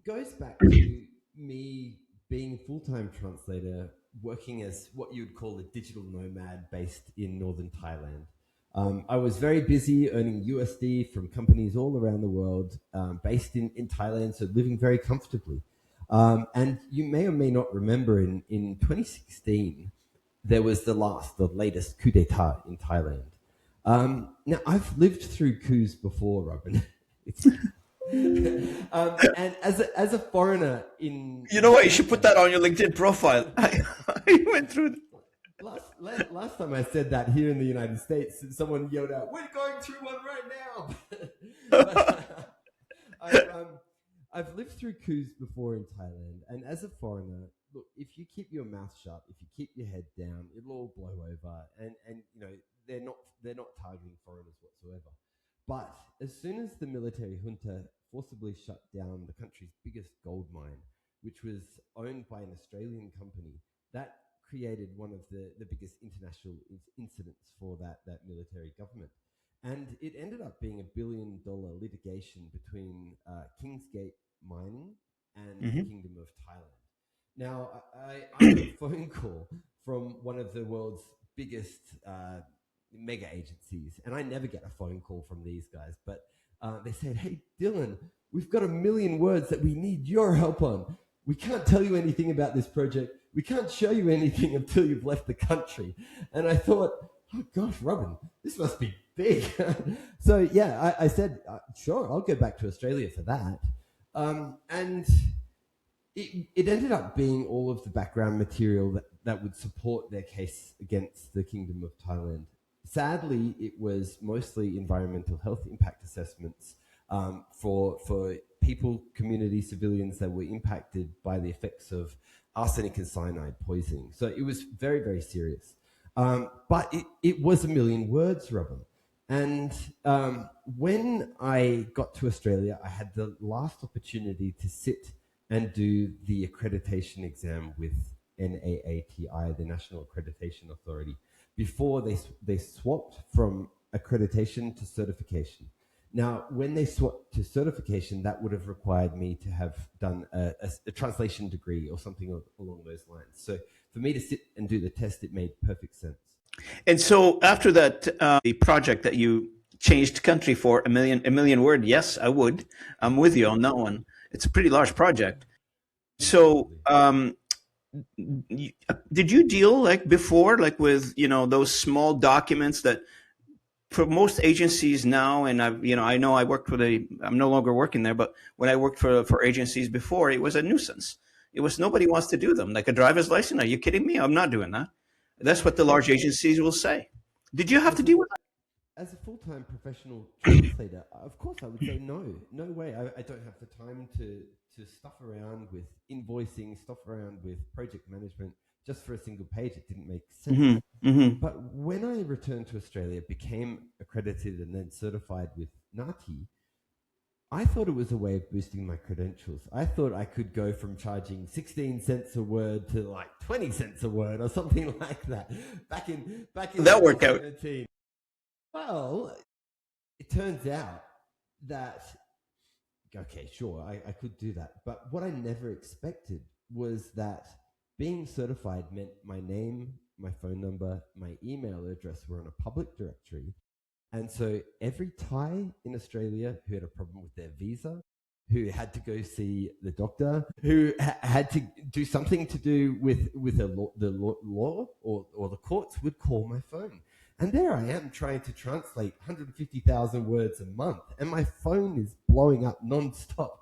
goes back to me being a full-time translator, working as what you would call a digital nomad based in northern Thailand. I was very busy earning USD from companies all around the world, based in Thailand, so living very comfortably. And you may or may not remember in 2016, there was the latest coup d'etat in Thailand. Now, I've lived through coups before, Robin. It's, and as a foreigner in... You know what? You should put that on your LinkedIn profile. I went through... Last time I said that here in the United States, someone yelled out, "We're going through one right now!" I've lived through coups before in Thailand, and as a foreigner, look, if you keep your mouth shut, if you keep your head down, it'll all blow over, and you know they're not targeting foreigners whatsoever. But as soon as the military junta forcibly shut down the country's biggest gold mine, which was owned by an Australian company, that created one of the biggest international incidents for that military government. And it ended up being $1 billion litigation between Kingsgate Mining and the Kingdom of Thailand. Now, I got a phone call from one of the world's biggest mega agencies, and I never get a phone call from these guys, but they said, "Hey, Dylan, we've got 1 million words that we need your help on. We can't tell you anything about this project. We can't show you anything until you've left the country." And I thought, oh gosh, Robin, this must be big. So yeah, I said, sure, I'll go back to Australia for that. And it ended up being all of the background material that would support their case against the Kingdom of Thailand. Sadly, it was mostly environmental health impact assessments for people, community, civilians that were impacted by the effects of arsenic and cyanide poisoning. So it was very, very serious. But it was 1 million words, Robin. And when I got to Australia, I had the last opportunity to sit and do the accreditation exam with NAATI, the National Accreditation Authority, before they swapped from accreditation to certification. Now, when they swapped to certification, that would have required me to have done a translation degree or something along those lines. So for me to sit and do the test, it made perfect sense. And so after that, the project that you changed country for a million word, yes, I would. I'm with you on that one. It's a pretty large project. So did you deal before with those small documents that for most agencies now, and I know I worked with I'm no longer working there, but when I worked for agencies before, it was a nuisance. It was, nobody wants to do them. Like a driver's license, are you kidding me? I'm not doing that. That's what the large agencies will say. Did you have to deal with that? As a full-time professional translator, of course I would say no way. I don't have the time to stuff around with invoicing, stuff around with project management just for a single page. It didn't make sense. Mm-hmm. Mm-hmm. But when I returned to Australia, became accredited and then certified with NATI, I thought it was a way of boosting my credentials. I thought I could go from charging 16 cents a word to 20 cents a word or something like that. Back in that worked out. Well, it turns out that, okay, sure, I could do that. But what I never expected was that being certified meant my name, my phone number, my email address were on a public directory. And so every Thai in Australia who had a problem with their visa, who had to go see the doctor, who had to do something to do with the law or the courts would call my phone. And there I am trying to translate 150,000 words a month, and my phone is blowing up nonstop.